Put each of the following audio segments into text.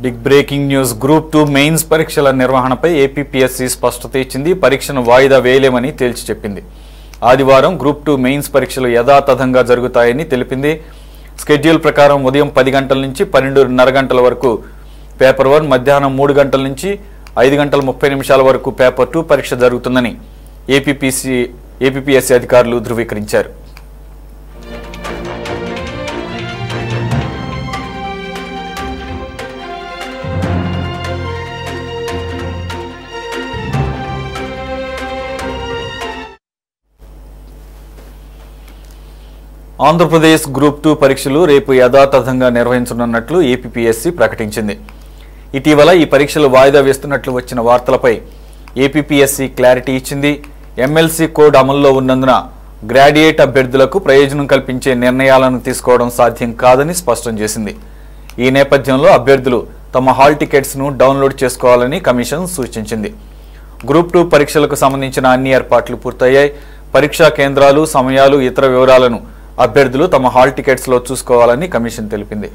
Big breaking news. Group 2 mains పరీక్షల నిర్వహణపై APPSC స్పష్టత ఇచ్చింది. పరీక్షను వాయిదా వేయలేమని తేల్చి చెప్పింది. ఆదివారం గ్రూప్ 2 మెయిన్స్ పరీక్షలు యథాతథంగా జరుగుతాయని తెలిపింది. షెడ్యూల్ ప్రకారం ఉదయం 10 గంటల నుంచి 12:30 గంటల వరకు పేపర్ 1, మధ్యాహ్నం 3 గంటల నుంచి 5:30 వరకు పేపర్ 2 పరీక్ష జరుగుతుందని ఏపీపీఎస్సీ అధికారులు ధృవీకరించారు. ఆంధ్రప్రదేశ్ గ్రూప్ 2 పరీక్షలు రేపు యథాతథంగా నిర్వహించనున్నట్లు ఏపీపీఎస్సీ ప్రకటించింది. ఇటీవల ఈ పరీక్షలు వాయిదా వేస్తున్నట్లు వచ్చిన వార్తలపై ఏపీపీఎస్సీ క్లారిటీ ఇచ్చింది. ఎమ్మెల్సీ కోడ్ అమల్లో ఉన్నందున గ్రాడ్యుయేట్ అభ్యర్థులకు ప్రయోజనం కల్పించే నిర్ణయాలను తీసుకోవడం సాధ్యం కాదని స్పష్టం చేసింది. ఈ నేపథ్యంలో అభ్యర్థులు తమ హాల్ టికెట్స్ను డౌన్లోడ్ చేసుకోవాలని కమిషన్ సూచించింది. గ్రూప్ 2 పరీక్షలకు సంబంధించిన అన్ని ఏర్పాట్లు పూర్తయ్యాయి. పరీక్షా కేంద్రాలు, సమయాలు, ఇతర వివరాలను అభ్యర్థులు తమ హాల్ టికెట్స్లో చూసుకోవాలని కమిషన్ తెలిపింది.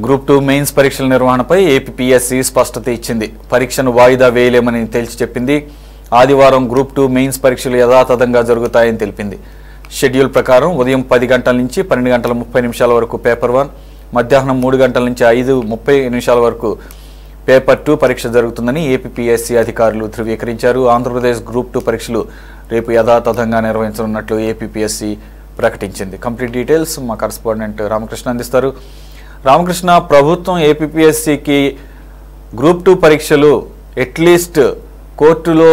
గ్రూప్ 2 మెయిన్స్ పరీక్షల నిర్వహణపై ఏపీపీఎస్సీ స్పష్టత ఇచ్చింది. పరీక్షను వాయిదా వేయలేమని తేల్చి చెప్పింది. ఆదివారం గ్రూప్ 2 మెయిన్స్ పరీక్షలు యథాతథంగా జరుగుతాయని తెలిపింది. షెడ్యూల్ ప్రకారం ఉదయం 10 గంటల నుంచి 12:30 వరకు పేపర్ 1, మధ్యాహ్నం 3 గంటల నుంచి 5:30 వరకు పేపర్ 2 పరీక్ష జరుగుతుందని ఏపీపీఎస్సీ అధికారులు ధృవీకరించారు. ఆంధ్రప్రదేశ్ గ్రూప్ 2 పరీక్షలు రేపు యథాతథంగా నిర్వహించనున్నట్లు ఏపీపీఎస్సీ ప్రకటించింది. కంప్లీట్ డీటెయిల్స్ మా కరెస్పాండెంట్ రామకృష్ణ అందిస్తారు. రామకృష్ణ, ప్రభుత్వం ఏపీపీఎస్సీకి గ్రూప్ 2 పరీక్షలు అట్లీస్ట్ కోర్టులో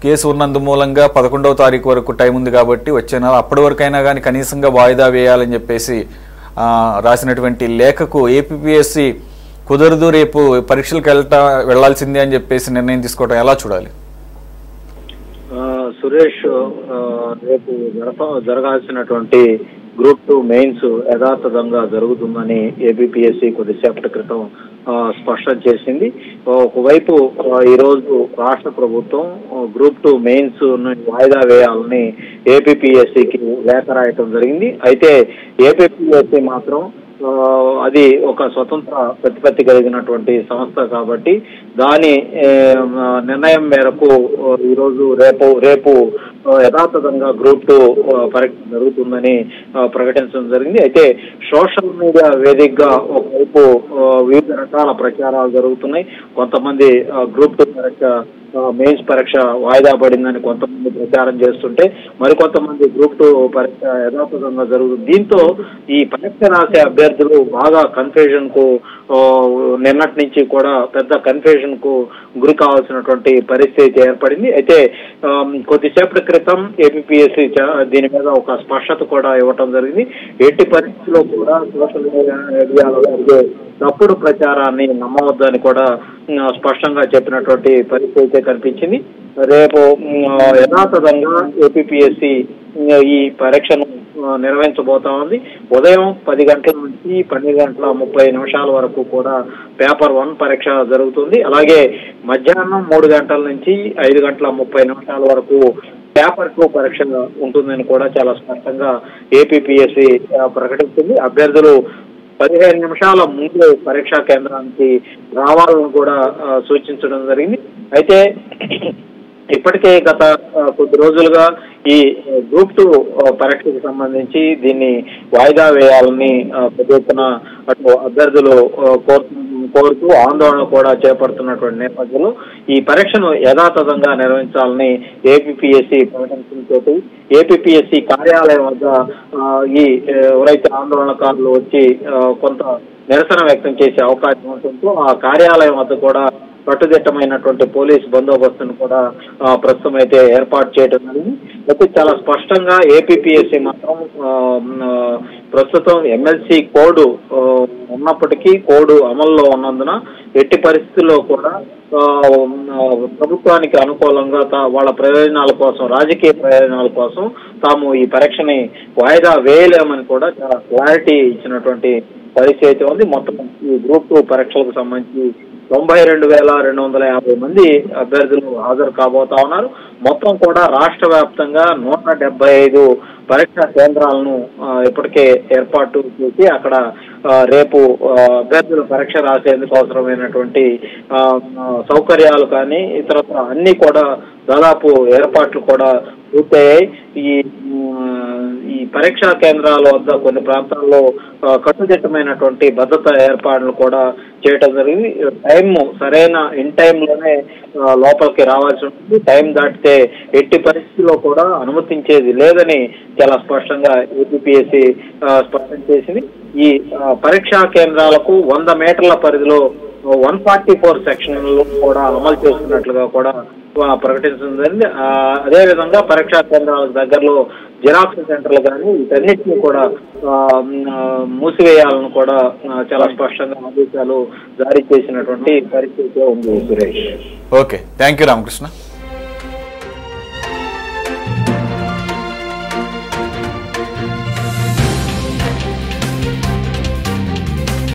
కేసు ఉన్నందు మూలంగా 11వ తారీఖు వరకు టైం ఉంది కాబట్టి వచ్చే నెల అప్పటి వరకైనా కానీ కనీసంగా వాయిదా వేయాలని చెప్పేసి రాసినటువంటి లేఖకు ఏపీపీఎస్సీ కుదరదు, రేపు పరీక్షలకు వెళ్లాల్సిందే అని చెప్పేసి నిర్ణయం తీసుకోవడం ఎలా చూడాలి? సురేష్, రేపు జరగాల్సినటువంటి గ్రూప్ 2 మెయిన్స్ యథాతథంగా జరుగుతుందని ఏపీపీఎస్సీ కొద్దిసేపటి క్రితం స్పష్టం చేసింది. ఒకవైపు ఈరోజు రాష్ట్ర ప్రభుత్వం గ్రూప్ 2 మెయిన్స్ వాయిదా వేయాలని ఏపీపీఎస్సీకి లేఖ రాయటం జరిగింది. అయితే ఏపీపీఎస్సీ మాత్రం అది ఒక స్వతంత్ర ప్రతిపత్తి కలిగినటువంటి సంస్థ కాబట్టి దాని నిర్ణయం మేరకు ఈరోజు రేపు యథాతథంగా గ్రూప్ 2 పరీక్ష జరుగుతుందని ప్రకటించడం జరిగింది. అయితే సోషల్ మీడియా వేదికగా ఒకవైపు వివిధ రకాల ప్రచారాలు జరుగుతున్నాయి. కొంతమంది గ్రూప్ 2 పరీక్ష మెయిన్స్ పరీక్ష వాయిదా పడిందని కొంతమంది ప్రచారం చేస్తుంటే మరికొంతమంది గ్రూప్ 2 పరీక్ష యథాతథంగా జరుగుతుంది. దీంతో ఈ పరీక్ష రాసే అభ్యర్థులు బాగా కన్ఫ్యూజన్ కు నిన్నటి నుంచి కూడా పెద్ద కన్ఫ్యూజన్ కు గురి కావాల్సినటువంటి పరిస్థితి ఏర్పడింది. అయితే కొద్దిసేపటి క్రితం ఏపీపీఎస్సీ దీని మీద ఒక స్పష్టత కూడా ఇవ్వటం జరిగింది. ఎట్టి పరిస్థితుల్లో కూడా సోషల్ మీడియాలో జరిగే తప్పుడు ప్రచారాన్ని నమ్మవద్దని కూడా స్పష్టంగా చెప్పినటువంటి పరిస్థితి కనిపించింది. రేపు యథాతథంగా ఏపీపీఎస్సీ ఈ పరీక్షను నిర్వహించబోతా ఉంది. ఉదయం 10 గంటల నుంచి 12:30 వరకు కూడా పేపర్ 1 పరీక్ష జరుగుతుంది. అలాగే మధ్యాహ్నం 3 గంటల నుంచి 5:30 వరకు పేపర్ 2 పరీక్ష ఉంటుందని కూడా చాలా స్పష్టంగా ఏపీపీఎస్సీ ప్రకటించింది. అభ్యర్థులు 15 నిమిషాల ముందు పరీక్షా కేంద్రానికి రావాలని కూడా సూచించడం జరిగింది. అయితే ఇప్పటికే గత కొద్ది రోజులుగా ఈ గ్రూప్ 2 పరీక్షకు సంబంధించి దీన్ని వాయిదా వేయాలని పెద్ద ఎత్తున అటు అభ్యర్థులు కోరుతున్న కోరుతూ ఆందోళన కూడా చేపడుతున్నటువంటి నేపథ్యంలో ఈ పరీక్షను యథాతథంగా నిర్వహించాలని ఏపీపీఎస్సీ ప్రకటించడంతో ఏపీపీఎస్సీ కార్యాలయం వద్ద ఈ ఎవరైతే ఆందోళనకారులు వచ్చి కొంత నిరసన వ్యక్తం చేసే అవకాశం ఉండటంతో ఆ కార్యాలయం వద్ద కూడా కట్టుదిట్టమైనటువంటి పోలీస్ బందోబస్తును కూడా ప్రస్తుతం అయితే ఏర్పాటు చేయడం జరిగింది. అయితే చాలా స్పష్టంగా ఏపీపీఎస్సీ మాత్రం ప్రస్తుతం ఎమ్మెల్సీ కోడ్ ఉన్నప్పటికీ కోడ్ అమల్లో ఉన్నందున ఎట్టి పరిస్థితుల్లో కూడా ప్రభుత్వానికి అనుకూలంగా వాళ్ళ ప్రయోజనాల కోసం, రాజకీయ ప్రయోజనాల కోసం తాము ఈ పరీక్షని వాయిదా వేయలేమని కూడా చాలా క్లారిటీ ఇచ్చినటువంటి పరిస్థితి అయితే ఉంది. మొత్తం ఈ గ్రూప్ 2 పరీక్షలకు సంబంధించి 92,250 మంది అభ్యర్థులు హాజరు కాబోతా ఉన్నారు. మొత్తం కూడా రాష్ట్ర వ్యాప్తంగా 175 పరీక్షా కేంద్రాలను ఇప్పటికే ఏర్పాటు చేసి అక్కడ రేపు అభ్యర్థులు పరీక్ష రాసేందుకు అవసరమైనటువంటి సౌకర్యాలు కానీ ఇతరత్ర అన్ని కూడా దాదాపు ఏర్పాట్లు కూడా పూర్తయ్యాయి. ఈ పరీక్షా కేంద్రాల వద్ద కొన్ని ప్రాంతాల్లో కట్టుదిట్టమైనటువంటి భద్రతా ఏర్పాట్లు కూడా చేయటం జరిగింది. టైం సరైన ఇన్ టైంలోనే లోపలికి రావాల్సి ఉంటుంది. టైం దాటితే ఎట్టి పరిస్థితుల్లో కూడా అనుమతించేది లేదని చాలా స్పష్టంగా ఏపీపీఎస్సీ స్పష్టం చేసింది. ఈ పరీక్షా కేంద్రాలకు 100 మీటర్ల పరిధిలో 144 సెక్షన్లు కూడా అమలు చేస్తున్నట్లుగా కూడా ప్రకటించింది. అదేవిధంగా పరీక్షా కేంద్రాలకు దగ్గరలో జిరాక్స్ సెంటర్లు కానీ వీటన్నిటిని కూడా మూసివేయాలని కూడా చాలా స్పష్టంగా ఆదేశాలు జారీ చేసినటువంటి పరిస్థితి ఉంది. Suresh, okay, thank you Ramakrishna.